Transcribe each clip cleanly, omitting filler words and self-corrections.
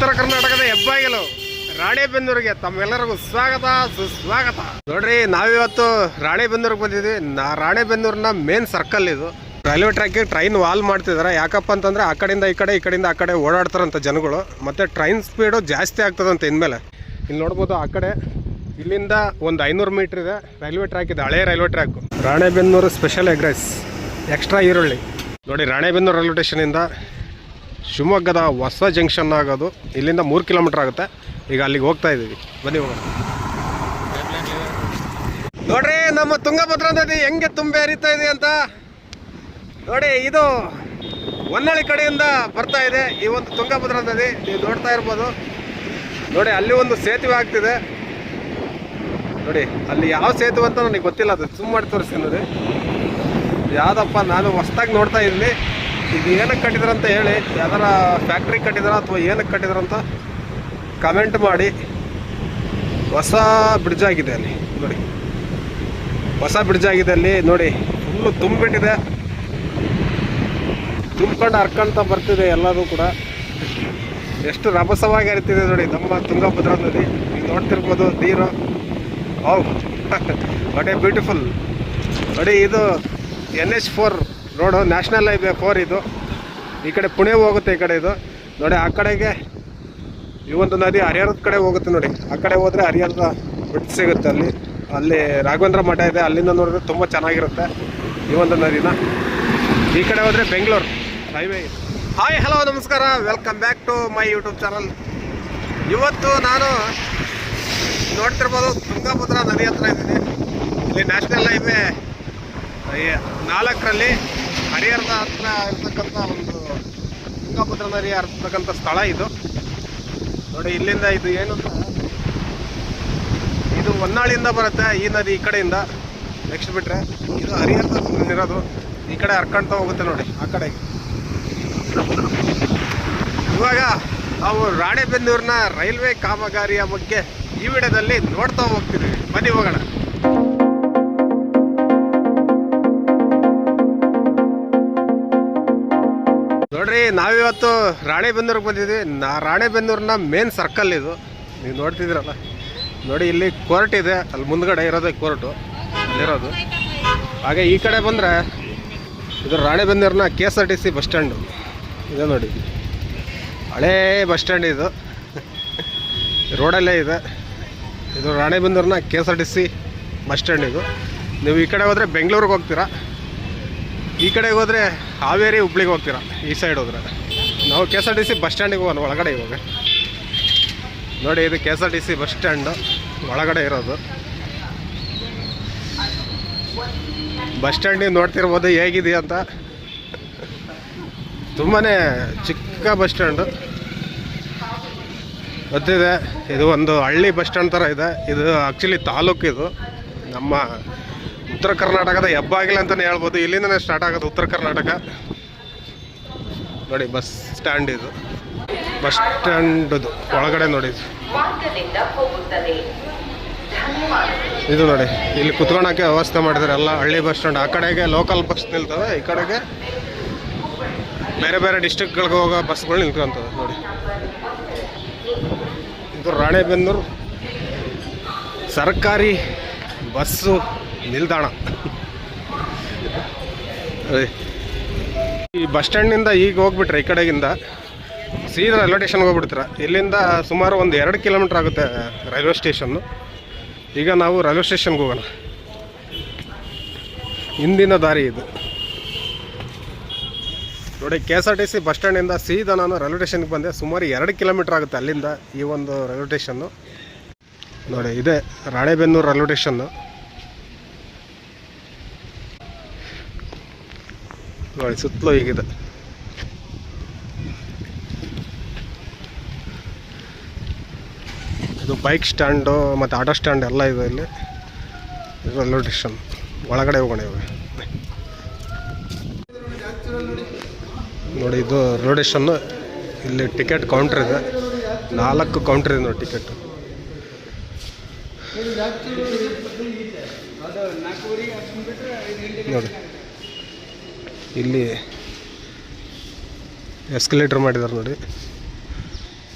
ಉತ್ತರ ಕರ್ನಾಟಕದ ಹೆಬ್ಬಾಗಿಲು ರಾಣೆಬೆನ್ನೂರಿಗೆ ತಮ್ಮೆಲ್ಲರಿಗೂ ಸ್ವಾಗತ ಸುಸ್ವಾಗತ. ನೋಡ್ರಿ, ನಾವಿವತ್ತು ರಾಣೆಬೆನ್ನೂರಿಗೆ ಬಂದಿದ್ವಿ. ರಾಣೆಬೆನ್ನೂರಿನ ಮೇನ್ ಸರ್ಕಲ್ ಇದು. ರೈಲ್ವೆ ಟ್ರ್ಯಾಕಿಗೆ ಟ್ರೈನ್ ವಾಲ್ ಮಾಡ್ತಿದ್ದಾರೆ. ಯಾಕಪ್ಪ ಅಂತಂದ್ರೆ ಆ ಕಡೆಯಿಂದ ಈ ಕಡೆಯಿಂದ ಆ ಕಡೆ ಓಡಾಡ್ತಾರಂತ ಜನಗಳು. ಮತ್ತೆ ಟ್ರೈನ್ ಸ್ಪೀಡು ಜಾಸ್ತಿ ಆಗ್ತದಂತೆ ಇನ್ಮೇಲೆ. ಇಲ್ಲಿ ನೋಡ್ಬೋದು, ಆ ಕಡೆ ಇಲ್ಲಿಂದ ಒಂದು 500 ಮೀಟರ್ ಇದೆ ರೈಲ್ವೆ ಟ್ರ್ಯಾಕ್ ಇದೆ, ಹಳೆ railway track. Ranebennur special egg rice, extra ಈರುಳ್ಳಿ. ನೋಡಿ, ರಾಣೆಬೆನ್ನೂರು ರೈಲ್ವೆ ಸ್ಟೇಷನಿಂದ ಶಿವಮೊಗ್ಗದ ಹೊಸ ಜಂಕ್ಷನ್ ಆಗೋದು ಇಲ್ಲಿಂದ 3 ಕಿಲೋಮೀಟರ್ ಆಗುತ್ತೆ. ಈಗ ಅಲ್ಲಿಗೆ ಹೋಗ್ತಾ ಇದ್ದೀವಿ, ಬನ್ನಿ ಹೋಗೋಣ. ನೋಡ್ರಿ, ನಮ್ಮ ತುಂಗಭದ್ರಾ ನದಿ ಹೆಂಗೆ ತುಂಬಿ ಹರಿತಾ ಇದೆ ಅಂತ ನೋಡಿ. ಇದು ಹೊನ್ನಾಳಿ ಕಡೆಯಿಂದ ಬರ್ತಾ ಇದೆ ಈ ಒಂದು ತುಂಗಭದ್ರಾ ನದಿ. ನೀವು ನೋಡ್ತಾ ಇರ್ಬೋದು. ನೋಡಿ, ಅಲ್ಲಿ ಒಂದು ಸೇತುವೆ ಆಗ್ತಿದೆ ನೋಡಿ. ಅಲ್ಲಿ ಯಾವ ಸೇತುವೆ ಅಂತ ನನಗೆ ಗೊತ್ತಿಲ್ಲ, ಅದು ಜೂಮ್ ಮಾಡಿ ತೋರಿಸ್ತೀನಿ ನೋಡಿ. ಯಾವುದಪ್ಪ, ನಾನು ಹೊಸ್ದಾಗಿ ನೋಡ್ತಾ ಇದ್ದೀನಿ. ಇದು ಏನಕ್ಕೆ ಕಟ್ಟಿದ್ರಂತ ಹೇಳಿ, ಯಾವ್ದಾರ ಫ್ಯಾಕ್ಟ್ರಿ ಕಟ್ಟಿದಾರ ಅಥವಾ ಏನಕ್ಕೆ ಕಟ್ಟಿದ್ರಂತ ಕಮೆಂಟ್ ಮಾಡಿ. ಹೊಸ ಬ್ರಿಡ್ಜ್ ಆಗಿದೆ ಅಲ್ಲಿ ನೋಡಿ, ಹೊಸ ಬ್ರಿಡ್ಜ್ ಆಗಿದೆ ಅಲ್ಲಿ ನೋಡಿ. ಫುಲ್ಲು ತುಂಬಿಟ್ಟಿದೆ, ತುಂಬ್ಕೊಂಡು ಹರ್ಕೊಂತ ಬರ್ತಿದೆ ಎಲ್ಲರೂ ಕೂಡ. ಎಷ್ಟು ರಭಸವಾಗಿ ಹರಿತಿದೆ ನೋಡಿ ನಮ್ಮ ತುಂಗಭದ್ರಾ ನದಿ. ನೀವು ನೋಡ್ತಿರ್ಬೋದು ನೀರು. ವಾಟ್ ಎ ಬ್ಯೂಟಿಫುಲ್ ನೋಡಿ. ಇದು NH4 ರೋಡು, ನ್ಯಾಷನಲ್ ಹೈವೇ 4 ಇದು. ಈ ಕಡೆ ಪುಣೆ ಹೋಗುತ್ತೆ ಈ ಕಡೆ ಇದು ನೋಡಿ. ಆ ಕಡೆಗೆ ಈ ಒಂದು ನದಿ ಹರಿಹರದ ಕಡೆ ಹೋಗುತ್ತೆ ನೋಡಿ. ಆ ಕಡೆ ಹೋದರೆ ಹರಿಹರದ ಬಿಟ್ಟು ಸಿಗುತ್ತೆ. ಅಲ್ಲಿ ರಾಘವೇಂದ್ರ ಮಠ ಇದೆ. ಅಲ್ಲಿಂದ ನೋಡಿದ್ರೆ ತುಂಬ ಚೆನ್ನಾಗಿರುತ್ತೆ ಈ ಒಂದು ನದಿನ. ಈ ಕಡೆ ಹೋದರೆ ಬೆಂಗಳೂರು ಹೈವೇ. ಹಾಯ್, ಹಲೋ, ನಮಸ್ಕಾರ, welcome back to my YouTube channel. ಇವತ್ತು ನಾನು ನೋಡ್ತಿರ್ಬೋದು, ತುಂಗಭದ್ರಾ ನದಿ ಹತ್ರ ಇದ್ದೀನಿ. ಇಲ್ಲಿ ನ್ಯಾಷನಲ್ ಹೈವೇ 4ರಲ್ಲಿ ಹರಿಹರದ ಹತ್ರ ಇರ್ತಕ್ಕಂಥ ಒಂದು ತುಂಗಭದ್ರಾ ನದಿ ಹರಿರ್ತಕ್ಕಂಥ ಸ್ಥಳ ಇದು ನೋಡಿ. ಇಲ್ಲಿಂದ ಇದು ಏನು, ಇದು ಹೊನ್ನಾಳಿಯಿಂದ ಬರುತ್ತೆ ಈ ನದಿ. ಈ ಕಡೆಯಿಂದ ನೆಕ್ಸ್ಟ್ ಬಿಟ್ಟರೆ ಇದು ಹರಿಹರದ ಇರೋದು. ಈ ಕಡೆ ಹರ್ಕೊಂತ ಹೋಗುತ್ತೆ ನೋಡಿ ಆ ಕಡೆಗೆ. ಇವಾಗ ನಾವು ರಾಣೆಬೆನ್ನೂರಿನ ರೈಲ್ವೆ ಕಾಮಗಾರಿಯ ಬಗ್ಗೆ ಈ ವಿಡಿಯೋದಲ್ಲಿ ನೋಡ್ತಾ ಹೋಗ್ತಿದ್ದೀವಿ, ಬನ್ನಿ ಹೋಗೋಣ. ನೋಡ್ರಿ, ನಾವಿವತ್ತು ರಾಣೆಬೆನ್ನೂರಿಗೆ ಬಂದಿದ್ವಿ. ರಾಣೆಬೆನ್ನೂರಿನ ಮೇನ್ ಸರ್ಕಲ್ ಇದು. ನೀವು ನೋಡ್ತಿದ್ದೀರಲ್ಲ ನೋಡಿ, ಇಲ್ಲಿ ಕೋರ್ಟ್ ಇದೆ. ಅಲ್ಲಿ ಮುಂದ್ಗಡೆ ಇರೋದೇ ಕೋರ್ಟು, ಅಲ್ಲಿರೋದು. ಹಾಗೆ ಈ ಕಡೆ ಬಂದರೆ ಇದು ರಾಣೆಬೆನ್ನೂರಿನ KSRTC ಬಸ್ ಸ್ಟ್ಯಾಂಡು ಇದೆ ನೋಡಿ. ಹಳೇ ಬಸ್ ಸ್ಟ್ಯಾಂಡ್ ಇದು, ರೋಡಲ್ಲೇ ಇದೆ. ಇದು ರಾಣೆಬೆನ್ನೂರಿನ KSRTC ಬಸ್ ಸ್ಟ್ಯಾಂಡ್ ಇದು. ನೀವು ಈ ಕಡೆ ಹೋದರೆ ಬೆಂಗಳೂರಿಗೆ ಹೋಗ್ತೀರಾ, ಈ ಕಡೆಗೆ ಹೋದರೆ ಹಾವೇರಿ ಹುಬ್ಳಿಗೆ ಹೋಗ್ತೀರಾ. ಈ ಸೈಡ್ ಹೋದರೆ ನಾವು KSRTC ಬಸ್ ಸ್ಟ್ಯಾಂಡಿಗೆ ಹೋಗೋಣ ಒಳಗಡೆ. ಇವಾಗ ನೋಡಿ, ಇದು KSRTC ಬಸ್ ಸ್ಟ್ಯಾಂಡು ಒಳಗಡೆ ಇರೋದು. ಬಸ್ ಸ್ಟ್ಯಾಂಡ್ ನೀವು ನೋಡ್ತಿರ್ಬೋದು ಹೇಗಿದೆ ಅಂತ. ತುಂಬಾ ಚಿಕ್ಕ ಬಸ್ ಸ್ಟ್ಯಾಂಡು ಗೊತ್ತಿದೆ. ಇದು ಒಂದು ಹಳ್ಳಿ ಬಸ್ ಸ್ಟ್ಯಾಂಡ್ ಥರ ಇದೆ. ಇದು ಆ್ಯಕ್ಚುಲಿ ತಾಲೂಕು. ಇದು ನಮ್ಮ ಉತ್ತರ ಕರ್ನಾಟಕದ ಹೆಬ್ಬಾಗಿಲು ಅಂತಲೇ ಹೇಳ್ಬೋದು. ಇಲ್ಲಿಂದನೇ ಸ್ಟಾರ್ಟ್ ಆಗೋದು ಉತ್ತರ ಕರ್ನಾಟಕ ನೋಡಿ. ಬಸ್ ಸ್ಟ್ಯಾಂಡ್ ಇದು, ಬಸ್ ಸ್ಟ್ಯಾಂಡದು ಒಳಗಡೆ ನೋಡಿ. ಇದು ನೋಡಿ, ಇಲ್ಲಿ ಕುತ್ಕೊಳ್ಳೋಕ್ಕೆ ವ್ಯವಸ್ಥೆ ಮಾಡಿದ್ದಾರೆ ಎಲ್ಲ. ಹಳ್ಳಿ ಬಸ್ ಸ್ಟ್ಯಾಂಡ್. ಆ ಕಡೆಗೆ ಲೋಕಲ್ ಬಸ್ ನಿಲ್ತವೆ, ಈ ಕಡೆಗೆ ಬೇರೆ ಬೇರೆ ಡಿಸ್ಟ್ರಿಕ್ಗಳಿಗೆ ಹೋಗೋ ಬಸ್ಗಳು ನಿಲ್ಕೊಂತವೆ ನೋಡಿ. ಇದು ರಾಣೆಬೆನ್ನೂರು ಸರ್ಕಾರಿ ಬಸ್ಸು ನಿಲ್ದಾಣ. ಈ ಬಸ್ ಸ್ಟ್ಯಾಂಡ್ನಿಂದ ಈಗ ಹೋಗ್ಬಿಟ್ರೆ ಈ ಕಡೆಗಿಂದ ಸೀದಾ ರೈಲ್ವೆ ಸ್ಟೇಷನ್ಗೆ ಹೋಗ್ಬಿಡ್ತೀರ. ಇಲ್ಲಿಂದ ಸುಮಾರು ಒಂದು 2 ಕಿಲೋಮೀಟ್ರ್ ಆಗುತ್ತೆ ರೈಲ್ವೆ ಸ್ಟೇಷನ್ನು. ಈಗ ನಾವು ರೈಲ್ವೆ ಸ್ಟೇಷನ್ಗೆ ಹೋಗೋಣ. ಹಿಂದಿನ ದಾರಿ ಇದು ನೋಡಿ. KSRTC ಬಸ್ ಸ್ಟ್ಯಾಂಡಿಂದ ಸೀದಾ ನಾನು ರೈಲ್ವೆ ಸ್ಟೇಷನ್ಗೆ ಬಂದೆ. ಸುಮಾರು 2 ಕಿಲೋಮೀಟ್ರ್ ಆಗುತ್ತೆ ಅಲ್ಲಿಂದ ಈ ಒಂದು ರೈಲ್ವೆ ಸ್ಟೇಷನ್ನು ನೋಡಿ. ಇದೆ ರಾಣೆಬೆನ್ನೂರು ರೈಲ್ವೆ ಸ್ಟೇಷನ್ನು ನೋಡಿ. ಸುತ್ತಲೂ ಹೀಗಿದೆ. ಇದು ಬೈಕ್ ಸ್ಟ್ಯಾಂಡು ಮತ್ತು ಆಟೋ ಸ್ಟ್ಯಾಂಡ್ ಎಲ್ಲ ಇದೆ ಇಲ್ಲಿ. ಇದು ರೈಲ್ವೆ ಸ್ಟೇಷನ್ ಒಳಗಡೆ ಹೋಗೋಣ ಇವಾಗ ನೋಡಿ. ಇದು ರೈಲ್ವೆ ಸ್ಟೇಷನ್ನು. ಇಲ್ಲಿ ಟಿಕೆಟ್ ಕೌಂಟ್ರ್ ಇದೆ, 4 ಕೌಂಟ್ರ್ ಇದೆ ನೋಡಿ ಟಿಕೆಟ್. ನೋಡಿ, ಇಲ್ಲಿ ಎಸ್ಕಲೇಟರ್ ಮಾಡಿದ್ದಾರೆ ನೋಡಿ.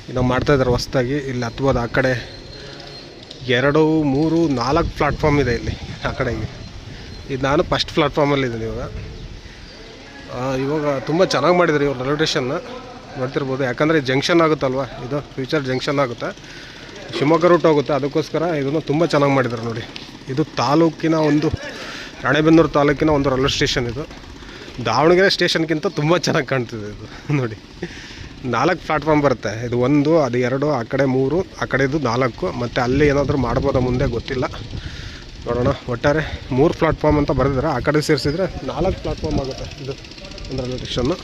ಇನ್ನು ಮಾಡ್ತಾಯಿದ್ದಾರೆ ಹೊಸ್ದಾಗಿ. ಇಲ್ಲಿ ಹತ್ಬೋದು ಆ ಕಡೆ 2 3 4 ಪ್ಲಾಟ್ಫಾರ್ಮ್ ಇದೆ ಇಲ್ಲಿ ಆ ಕಡೆಗೆ. ಇದು ನಾನು ಫಸ್ಟ್ ಪ್ಲಾಟ್ಫಾರ್ಮಲ್ಲಿದ್ದೀನಿ ಇವಾಗ ತುಂಬ ಚೆನ್ನಾಗಿ ಮಾಡಿದ್ರು ಇವ್ರು ರೈಲ್ವೆ ಸ್ಟೇಷನ್ನ ನೋಡ್ತಿರ್ಬೋದು. ಯಾಕಂದರೆ ಜಂಕ್ಷನ್ ಆಗುತ್ತಲ್ವ, ಇದು ಫ್ಯೂಚರ್ ಜಂಕ್ಷನ್ ಆಗುತ್ತೆ, ಶಿವಮೊಗ್ಗ ರೂಟ್ ಹೋಗುತ್ತೆ, ಅದಕ್ಕೋಸ್ಕರ ಇದನ್ನು ತುಂಬ ಚೆನ್ನಾಗಿ ಮಾಡಿದ್ದಾರೆ ನೋಡಿ. ಇದು ತಾಲೂಕಿನ ಒಂದು ರಾಣೆಬೆನ್ನೂರು ತಾಲೂಕಿನ ಒಂದು ರೈಲ್ವೆ ಸ್ಟೇಷನ್. ಇದು ದಾವಣಗೆರೆ ಸ್ಟೇಷನ್ಗಿಂತ ತುಂಬ ಚೆನ್ನಾಗಿ ಕಾಣ್ತಿದೆ ಇದು ನೋಡಿ. 4 ಪ್ಲಾಟ್ಫಾರ್ಮ್ ಬರುತ್ತೆ. ಇದು 1, ಅದು 2, ಆ ಕಡೆ 3, ಆ ಕಡೆದು 4, ಮತ್ತು ಅಲ್ಲಿ ಏನಾದರೂ ಮಾಡ್ಬೋದಾ ಮುಂದೆ ಗೊತ್ತಿಲ್ಲ, ನೋಡೋಣ. ಒಟ್ಟಾರೆ 3 ಪ್ಲಾಟ್ಫಾರ್ಮ್ ಅಂತ ಬರೆದಿದ್ದಾರೆ. ಆ ಕಡೆ ಸೇರಿಸಿದ್ರೆ 4 ಪ್ಲಾಟ್ಫಾರ್ಮ್ ಆಗುತ್ತೆ ಇದು ಒಂದು ರೈಲ್ವೆ ಸ್ಟೇಷನ್ನು.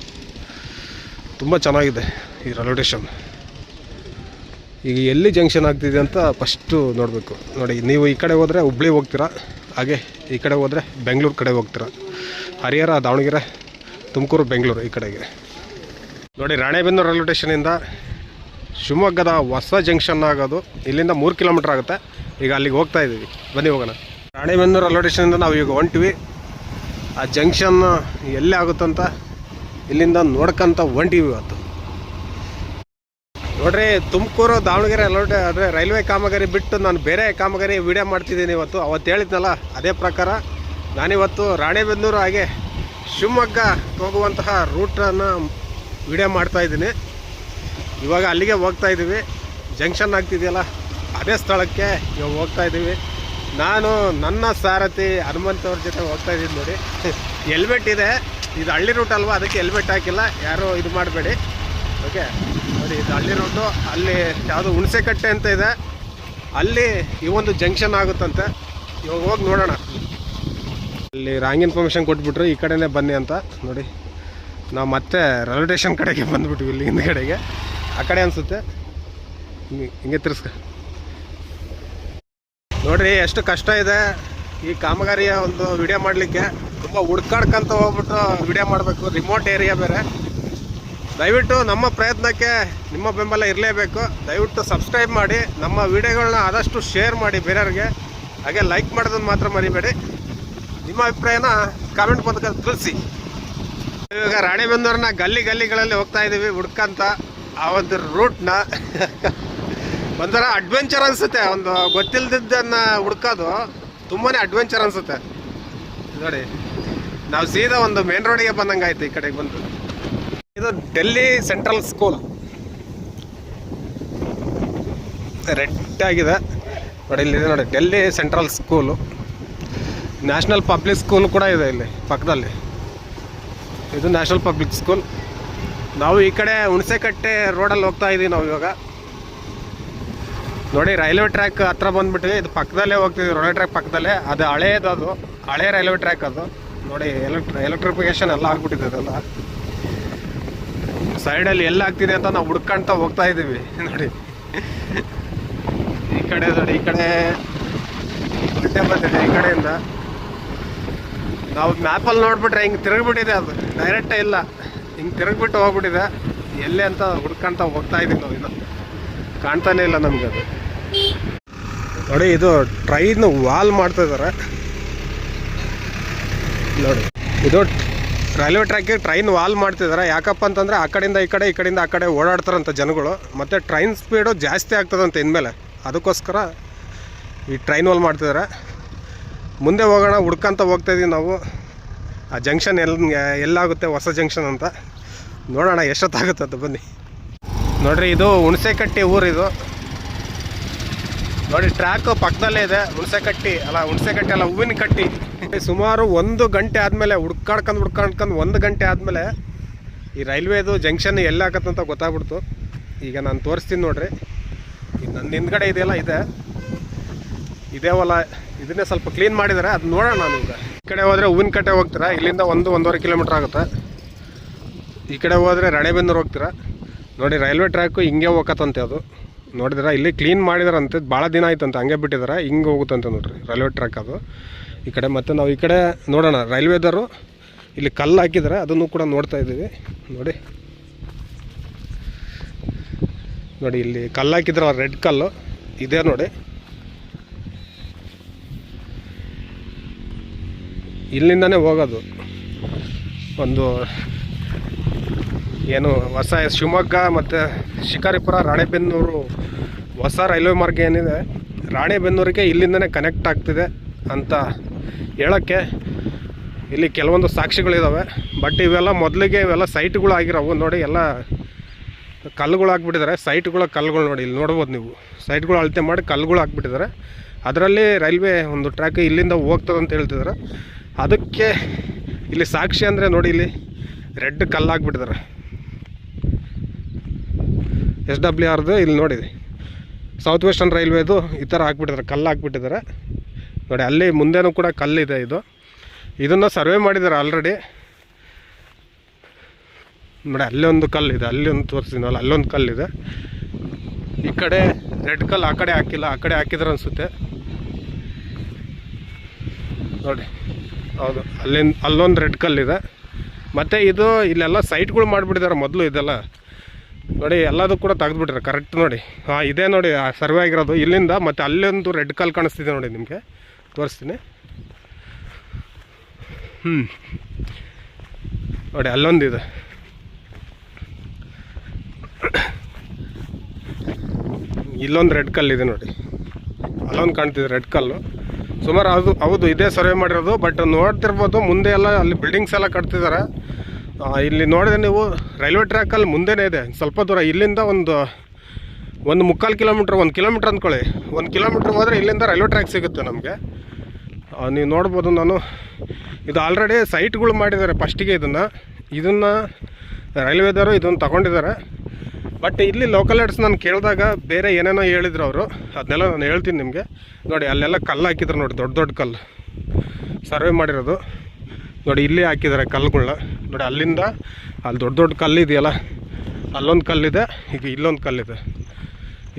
ತುಂಬ ಚೆನ್ನಾಗಿದೆ ಈ ರೈಲ್ವೆ ಸ್ಟೇಷನ್. ಈಗ ಎಲ್ಲಿ ಜಂಕ್ಷನ್ ಆಗ್ತಿದೆ ಅಂತ ಫಸ್ಟು ನೋಡಬೇಕು ನೋಡಿ. ನೀವು ಈ ಕಡೆ ಹೋದರೆ ಹುಬ್ಳಿ ಹೋಗ್ತೀರಾ, ಹಾಗೆ ಈ ಕಡೆ ಹೋದರೆ ಬೆಂಗಳೂರು ಕಡೆ ಹೋಗ್ತೀರಾ. ಹರಿಹರ, ದಾವಣಗೆರೆ, ತುಮಕೂರು, ಬೆಂಗಳೂರು ಈ ಕಡೆಗೆ ನೋಡಿ. ರಾಣೆಬೆನ್ನೂರು ರೈಲ್ವೆ ಸ್ಟೇಷನಿಂದ ಶಿವಮೊಗ್ಗದ ಹೊಸ ಜಂಕ್ಷನ್ ಆಗೋದು ಇಲ್ಲಿಂದ 3 ಕಿಲೋಮೀಟ್ರ್ ಆಗುತ್ತೆ. ಈಗ ಅಲ್ಲಿಗೆ ಹೋಗ್ತಾ ಇದ್ದೀವಿ, ಬನ್ನಿ ಹೋಗೋಣ. ರಾಣೆಬೆನ್ನೂರು ರೈಲ್ವೆ ಸ್ಟೇಷನಿಂದ ನಾವು ಈಗ ಹೊಂಟಿವಿ. ಆ ಜಂಕ್ಷನ್ ಎಲ್ಲಿ ಆಗುತ್ತಂತ ಇಲ್ಲಿಂದ ನೋಡ್ಕೊಂತ ಹೊಂಟಿವಿ ಇವತ್ತು. ನೋಡ್ರಿ, ತುಮಕೂರು ದಾವಣಗೆರೆ ಅದೇ ರೈಲ್ವೆ ಕಾಮಗಾರಿ ಬಿಟ್ಟು ನಾನು ಬೇರೆ ಕಾಮಗಾರಿ ವಿಡಿಯೋ ಮಾಡ್ತಿದ್ದೀನಿ ಇವತ್ತು. ಅವತ್ತು ಹೇಳಿದ್ನಲ್ಲ, ಅದೇ ಪ್ರಕಾರ ನಾನಿವತ್ತು ರಾಣೆಬೆನ್ನೂರು ಹಾಗೆ ಶಿವಮೊಗ್ಗ ಹೋಗುವಂತಹ ರೂಟನ್ನು ವಿಡಿಯೋ ಮಾಡ್ತಾಯಿದ್ದೀನಿ. ಇವಾಗ ಅಲ್ಲಿಗೆ ಹೋಗ್ತಾ ಇದ್ದೀವಿ. ಜಂಕ್ಷನ್ ಆಗ್ತಿದೆಯಲ್ಲ ಅದೇ ಸ್ಥಳಕ್ಕೆ ಇವಾಗ ಹೋಗ್ತಾ ಇದ್ದೀವಿ. ನಾನು ನನ್ನ ಸಾರಥಿ ಹನುಮಂತ್ ಅವ್ರ ಜೊತೆ ಹೋಗ್ತಾ ಇದ್ದೀನಿ ನೋಡಿ. ಹೆಲ್ಮೆಟ್ ಇದೆ, ಇದು ಹಳ್ಳಿ ರೂಟ್ ಅಲ್ವಾ, ಅದಕ್ಕೆ ಹೆಲ್ಮೆಟ್ ಹಾಕಿಲ್ಲ, ಯಾರು ಇದು ಮಾಡಬೇಡಿ. ಓಕೆ ನೋಡಿ, ಇದು ಹಳ್ಳಿ ರೂಟು. ಅಲ್ಲಿ ಯಾವುದು ಹುಣಸೆಕಟ್ಟೆ ಅಂತ ಇದೆ, ಅಲ್ಲಿ ಈ ಒಂದು ಜಂಕ್ಷನ್ ಆಗುತ್ತಂತೆ. ಇವಾಗ ಹೋಗಿ ನೋಡೋಣ. ಅಲ್ಲಿ ರಾಂಗ್ ಇನ್ಫಾರ್ಮೇಷನ್ ಕೊಟ್ಬಿಟ್ರು, ಈ ಕಡೆನೇ ಬನ್ನಿ ಅಂತ ನೋಡಿ. ನಾವು ಮತ್ತೆ ರೈಲ್ವೆ ಸ್ಟೇಷನ್ ಕಡೆಗೆ ಬಂದುಬಿಟ್ವಿ, ಇಲ್ಲಿ ಹಿಂದ್ಗಡೆಗೆ ಆ ಕಡೆ ಅನಿಸುತ್ತೆ. ಹಿಂಗೆ ತಿರ್ಸ್ಕ ನೋಡ್ರಿ, ಎಷ್ಟು ಕಷ್ಟ ಇದೆ ಈ ಕಾಮಗಾರಿಯ ಒಂದು ವಿಡಿಯೋ ಮಾಡಲಿಕ್ಕೆ. ತುಂಬ ಹುಡ್ಕಾಡ್ಕೊಂತ ಹೋಗ್ಬಿಟ್ಟು ವಿಡಿಯೋ ಮಾಡಬೇಕು, ರಿಮೋಟ್ ಏರಿಯಾ ಬೇರೆ. ದಯವಿಟ್ಟು ನಮ್ಮ ಪ್ರಯತ್ನಕ್ಕೆ ನಿಮ್ಮ ಬೆಂಬಲ ಇರಲೇಬೇಕು. ದಯವಿಟ್ಟು ಸಬ್ಸ್ಕ್ರೈಬ್ ಮಾಡಿ, ನಮ್ಮ ವಿಡಿಯೋಗಳನ್ನ ಆದಷ್ಟು ಶೇರ್ ಮಾಡಿ ಬೇರೆಯವ್ರಿಗೆ, ಹಾಗೆ ಲೈಕ್ ಮಾಡೋದನ್ನು ಮಾತ್ರ ಮರಿಬೇಡಿ. ನಿಮ್ಮ ಅಭಿಪ್ರಾಯನ ಕಾಮೆಂಟ್ ಮೂಲಕ ತಿಳಿಸಿ. ಇವಾಗ ರಾಣೆಬೆನ್ನೂರನ್ನ ಗಲ್ಲಿಗಳಲ್ಲಿ ಹೋಗ್ತಾ ಇದ್ದೀವಿ ಹುಡ್ಕಂತ ಆ ಒಂದು ರೂಟ್ನ. ಒಂಥರ ಅಡ್ವೆಂಚರ್ ಅನಿಸುತ್ತೆ, ಒಂದು ಗೊತ್ತಿಲ್ಲದಿದ್ದನ್ನು ಹುಡ್ಕೋದು ತುಂಬಾ ಅಡ್ವೆಂಚರ್ ಅನಿಸುತ್ತೆ ನೋಡಿ. ನಾವು ಸೀದಾ ಒಂದು ಮೇನ್ ರೋಡಿಗೆ ಬಂದಂಗೆ ಆಯ್ತು ಈ ಕಡೆಗೆ ಬಂದು. ಇದು ಡೆಲ್ಲಿ ಸೆಂಟ್ರಲ್ ಸ್ಕೂಲ್, ರೆಡ್ ಆಗಿದೆ ನೋಡಿ. ಇಲ್ಲಿದೆ ನೋಡಿ, Delhi central school. National public school ಕೂಡ ಇದೆ ಇಲ್ಲಿ ಪಕ್ಕದಲ್ಲಿ. ಇದು ನ್ಯಾಷನಲ್ ಪಬ್ಲಿಕ್ ಸ್ಕೂಲ್. ನಾವು ಈ ಕಡೆ ಹುಣಸೆಕಟ್ಟೆ ರೋಡಲ್ಲಿ ಹೋಗ್ತಾ ಇದ್ದೀವಿ ನಾವು ಇವಾಗ ನೋಡಿ. ರೈಲ್ವೆ ಟ್ರ್ಯಾಕ್ ಹತ್ರ ಬಂದುಬಿಟ್ಟಿವಿ. ಇದು ಪಕ್ಕದಲ್ಲೇ ಹೋಗ್ತಿದ್ವಿ, ರೈಲ್ವೆ ಟ್ರ್ಯಾಕ್ ಪಕ್ಕದಲ್ಲೇ. ಅದು ಹಳೇದು, ಅದು ಹಳೆ ರೈಲ್ವೆ ಟ್ರ್ಯಾಕ್ ಅದು ನೋಡಿ. ಎಲೆಕ್ಟ್ರಿಫಿಕೇಷನ್ ಎಲ್ಲ ಆಗ್ಬಿಟ್ಟಿದೆ. ಅದೆಲ್ಲ ಸೈಡಲ್ಲಿ ಎಲ್ಲ ಆಗ್ತಿದೆ ಅಂತ ನಾವು ಹುಡ್ಕೊಂತ ಹೋಗ್ತಾ ಇದ್ದೀವಿ ನೋಡಿ. ಈ ಕಡೆ ನೋಡಿ, ಈ ಕಡೆ ಗಡ್ಡೆ ಬಂದಿದೆ. ಈ ಕಡೆಯಿಂದ ನಾವು ಮ್ಯಾಪಲ್ಲಿ ನೋಡ್ಬಿಟ್ರೆ ಹಿಂಗೆ ತಿರುಗಿಬಿಟ್ಟಿದೆ, ಅದು ಡೈರೆಕ್ಟೇ ಇಲ್ಲ, ಹಿಂಗೆ ತಿರುಗಿಬಿಟ್ಟು ಹೋಗ್ಬಿಟ್ಟಿದೆ. ಎಲ್ಲೇ ಅಂತ ಹುಡ್ಕೊಂತ ಹೋಗ್ತಾ ಇದ್ದೀವಿ ನಾವು. ಇನ್ನು ಕಾಣ್ತಾನೇ ಇಲ್ಲ ನಮಗೆ ಅದು ನೋಡಿ. ಇದು ಟ್ರೈನ್ ವಾಲ್ ಮಾಡ್ತಾ ಇದ್ದಾರೆ ನೋಡಿ. ಇದು ರೈಲ್ವೆ ಟ್ರ್ಯಾಕಿಗೆ ಟ್ರೈನ್ ವಾಲ್ ಮಾಡ್ತಿದ್ದಾರೆ. ಯಾಕಪ್ಪ ಅಂತಂದರೆ ಆ ಕಡೆಯಿಂದ ಈ ಕಡೆ, ಈ ಕಡೆಯಿಂದ ಆ ಕಡೆ ಓಡಾಡ್ತಾರಂಥ ಜನಗಳು, ಮತ್ತು ಟ್ರೈನ್ ಸ್ಪೀಡು ಜಾಸ್ತಿ ಆಗ್ತದಂತೆ ಇನ್ಮೇಲೆ. ಅದಕ್ಕೋಸ್ಕರ ಈ ಟ್ರೈನ್ ವಾಲ್ ಮಾಡ್ತಿದ್ದಾರೆ. ಮುಂದೆ ಹೋಗೋಣ, ಹುಡ್ಕಂತ ಹೋಗ್ತಾಯಿದ್ದೀವಿ ನಾವು. ಆ ಜಂಕ್ಷನ್ ಎಲ್ಲಾಗುತ್ತೆ ಹೊಸ ಜಂಕ್ಷನ್ ಅಂತ ನೋಡೋಣ, ಎಷ್ಟೊತ್ತಾಗುತ್ತೆ ಅಂತ ಬನ್ನಿ. ನೋಡಿರಿ, ಇದು ಹುಣಸೆಕಟ್ಟಿ ಊರಿದು ನೋಡಿ. ಟ್ರ್ಯಾಕು ಪಕ್ಕದಲ್ಲೇ ಇದೆ. ಹುಣಸೆಕಟ್ಟಿ ಅಲ್ಲ, ಹೂವಿನ ಕಟ್ಟಿ. ಸುಮಾರು 1 ಗಂಟೆ ಆದಮೇಲೆ ಹುಡ್ಕಾಡ್ಕೊಂಡು 1 ಗಂಟೆ ಆದಮೇಲೆ ಈ ರೈಲ್ವೇದು ಜಂಕ್ಷನ್ ಎಲ್ಲಿ ಆಗತ್ತಂತ ಗೊತ್ತಾಗ್ಬಿಡ್ತು. ಈಗ ನಾನು ತೋರಿಸ್ತೀನಿ ನೋಡಿರಿ. ಈಗ ನನ್ನ ಹಿಂದ್ಗಡೆ ಇದೆಯಲ್ಲ, ಇದೇ ಹೊಲ, ಇದನ್ನೇ ಸ್ವಲ್ಪ ಕ್ಲೀನ್ ಮಾಡಿದ್ದಾರೆ, ಅದು ನೋಡೋಣ. ನಾನು ಈಗ ಈ ಕಡೆ ಹೋದರೆ ಹೂವಿನ ಕಟ್ಟೆ ಹೋಗ್ತೀರಾ, ಇಲ್ಲಿಂದ 1-1.5 ಕಿಲೋಮೀಟ್ರ್ ಆಗುತ್ತೆ. ಈ ಕಡೆ ಹೋದರೆ ರಾಣೆಬೆನ್ನೂರು ಹೋಗ್ತೀರಾ ನೋಡಿ. ರೈಲ್ವೆ ಟ್ರ್ಯಾಕು ಹಿಂಗೆ ಹೋಗತ್ತಂತೆ, ಅದು ನೋಡಿದ್ರೆ ಇಲ್ಲಿ ಕ್ಲೀನ್ ಮಾಡಿದಾರಂತೆ. ಭಾಳ ದಿನ ಆಯ್ತಂತೆ, ಹಂಗೆ ಬಿಟ್ಟಿದ್ದಾರೆ. ಹಿಂಗೆ ಹೋಗುತ್ತಂತೆ ನೋಡ್ರಿ ರೈಲ್ವೆ ಟ್ರ್ಯಾಕ್ ಅದು ಈ ಕಡೆ. ಮತ್ತು ನಾವು ಈ ಕಡೆ ನೋಡೋಣ, ರೈಲ್ವೇದವರು ಇಲ್ಲಿ ಕಲ್ಲು ಹಾಕಿದ್ದಾರೆ, ಅದನ್ನು ಕೂಡ ನೋಡ್ತಾ ಇದ್ದೀವಿ ನೋಡಿ. ನೋಡಿ ಇಲ್ಲಿ ಕಲ್ಲು ಹಾಕಿದ್ರೆ ರೆಡ್ ಕಲ್ಲು ಇದೆ ನೋಡಿ. ಇಲ್ಲಿಂದನೇ ಹೋಗೋದು. ಒಂದು ಏನು ಹೊಸ ಶಿವಮೊಗ್ಗ ಮತ್ತು ಶಿಕಾರಿಪುರ ರಾಣೆಬೆನ್ನೂರು ಹೊಸ ರೈಲ್ವೆ ಮಾರ್ಗ ಏನಿದೆ ರಾಣೆಬೆನ್ನೂರಿಗೆ ಇಲ್ಲಿಂದನೇ ಕನೆಕ್ಟ್ ಆಗ್ತಿದೆ ಅಂತ ಹೇಳೋಕ್ಕೆ ಇಲ್ಲಿ ಕೆಲವೊಂದು ಸಾಕ್ಷಿಗಳಿದ್ದಾವೆ. ಬಟ್ ಇವೆಲ್ಲ ಮೊದಲಿಗೆ ಇವೆಲ್ಲ ಸೈಟ್ಗಳು ಆಗಿರೋವು ನೋಡಿ, ಎಲ್ಲ ಕಲ್ಲುಗಳು ಹಾಕ್ಬಿಟ್ಟಿದ್ದಾರೆ. ಸೈಟ್ಗಳ ಕಲ್ಲುಗಳು ನೋಡಿ, ಇಲ್ಲಿ ನೋಡ್ಬೋದು ನೀವು, ಸೈಟ್ಗಳು ಅಳತೆ ಮಾಡಿ ಕಲ್ಲುಗಳು ಹಾಕ್ಬಿಟ್ಟಿದ್ದಾರೆ. ಅದರಲ್ಲಿ ರೈಲ್ವೆ ಒಂದು ಟ್ರ್ಯಾಕ್ ಇಲ್ಲಿಂದ ಹೋಗ್ತದೆ ಅಂತ ಹೇಳ್ತಿದ್ದಾರೆ. ಅದಕ್ಕೆ ಇಲ್ಲಿ ಸಾಕ್ಷಿ ಅಂದರೆ ನೋಡಿ, ಇಲ್ಲಿ ರೆಡ್ ಕಲ್ಲು ಹಾಕ್ಬಿಟ್ಟಿದ್ದಾರೆ. SWRದು ಇಲ್ಲಿ ನೋಡಿ, ಸೌತ್ ವೆಸ್ಟರ್ನ್ ರೈಲ್ವೇದು ಈ ಥರ ಹಾಕ್ಬಿಟ್ಟಿದ್ದಾರೆ, ಕಲ್ಲು ಹಾಕ್ಬಿಟ್ಟಿದ್ದಾರೆ ನೋಡಿ. ಅಲ್ಲಿ ಮುಂದೆನೂ ಕೂಡ ಕಲ್ಲಿದೆ. ಇದನ್ನು ಸರ್ವೆ ಮಾಡಿದ್ದಾರೆ ಆಲ್ರೆಡಿ ನೋಡಿ. ಅಲ್ಲೊಂದು ಕಲ್ಲಿದೆ, ಅಲ್ಲಿ ಒಂದು ತೋರಿಸ್ತೀನಲ್ಲ, ಅಲ್ಲೊಂದು ಕಲ್ಲಿದೆ. ಈ ಕಡೆ ರೆಡ್ ಕಲ್ಲು ಆ ಕಡೆ ಹಾಕಿಲ್ಲ, ಆ ಕಡೆ ಹಾಕಿದ್ರೆ ಅನಿಸುತ್ತೆ ನೋಡಿ. ಹೌದು, ಅಲ್ಲೊಂದು ರೆಡ್ ಕಲ್ಲಿದೆ. ಮತ್ತು ಇಲ್ಲೆಲ್ಲ ಸೈಟ್ಗಳು ಮಾಡಿಬಿಟ್ಟಿದ್ದಾರೆ ಮೊದಲು. ಇದೆಲ್ಲ ನೋಡಿ, ಎಲ್ಲದೂ ಕೂಡ ತೆಗೆದುಬಿಟ್ರೆ ಕರೆಕ್ಟ್ ನೋಡಿ. ಹಾಂ, ಇದೇ ನೋಡಿ ಸರ್ವೆ ಆಗಿರೋದು ಇಲ್ಲಿಂದ. ಮತ್ತು ಅಲ್ಲೊಂದು ರೆಡ್ ಕಲ್ಲು ಕಾಣಿಸ್ತಿದೆ ನೋಡಿ, ನಿಮಗೆ ತೋರಿಸ್ತೀನಿ ನೋಡಿ. ಅಲ್ಲೊಂದಿದೆ, ಇಲ್ಲೊಂದು ರೆಡ್ ಕಲ್ಲಿದೆ ನೋಡಿ, ಅಲ್ಲೊಂದು ಕಾಣ್ತಿದೆ ರೆಡ್ ಕಲ್ಲು. ಸುಮಾರು ಹೌದು ಇದೇ ಸರ್ವೆ ಮಾಡಿರೋದು. ಬಟ್ ನೋಡ್ತಿರ್ಬೋದು ಮುಂದೆ ಎಲ್ಲ ಅಲ್ಲಿ ಬಿಲ್ಡಿಂಗ್ಸ್ ಎಲ್ಲ ಕಟ್ತಿದ್ದಾರೆ. ಇಲ್ಲಿ ನೋಡಿದ್ರೆ ನೀವು ರೈಲ್ವೆ ಟ್ರ್ಯಾಕಲ್ಲಿ ಮುಂದೆನೇ ಇದೆ, ಸ್ವಲ್ಪ ದೂರ. ಇಲ್ಲಿಂದ ಒಂದು 3/4 ಕಿಲೋಮೀಟ್ರ್, 1 ಕಿಲೋಮೀಟ್ರ್ ಅಂದ್ಕೊಳ್ಳಿ. 1 ಕಿಲೋಮೀಟ್ರ್ ಹೋದರೆ ಇಲ್ಲಿಂದ ರೈಲ್ವೆ ಟ್ರ್ಯಾಕ್ ಸಿಗುತ್ತೆ ನಮಗೆ. ನೀವು ನೋಡ್ಬೋದು. ಇದು ಆಲ್ರೆಡಿ ಸೈಟ್ಗಳು ಮಾಡಿದ್ದಾರೆ ಫಸ್ಟಿಗೆ. ಇದನ್ನು ರೈಲ್ವೇದವರು ಇದನ್ನು ತಗೊಂಡಿದ್ದಾರೆ. ಬಟ್ ಇಲ್ಲಿ ಲೋಕಲ್ ಹೆಡ್ಸ್ ನಾನು ಕೇಳಿದಾಗ ಬೇರೆ ಏನೇನೋ ಹೇಳಿದ್ರು ಅವರು. ಅದನ್ನೆಲ್ಲ ನಾನು ಹೇಳ್ತೀನಿ ನಿಮಗೆ ನೋಡಿ. ಅಲ್ಲೆಲ್ಲ ಕಲ್ಲು ಹಾಕಿದ್ರು ನೋಡಿ, ದೊಡ್ಡ ದೊಡ್ಡ ಕಲ್ಲು ಸರ್ವೆ ಮಾಡಿರೋದು ನೋಡಿ. ಇಲ್ಲಿ ಹಾಕಿದ್ದಾರೆ ಕಲ್ಲುಗಳನ್ನ ನೋಡಿ. ಅಲ್ಲಿಂದ ಅಲ್ಲಿ ದೊಡ್ಡ ದೊಡ್ಡ ಕಲ್ಲಿದೆಯಲ್ಲ, ಅಲ್ಲೊಂದು ಕಲ್ಲಿದೆ, ಈಗ ಇಲ್ಲೊಂದು ಕಲ್ಲಿದೆ.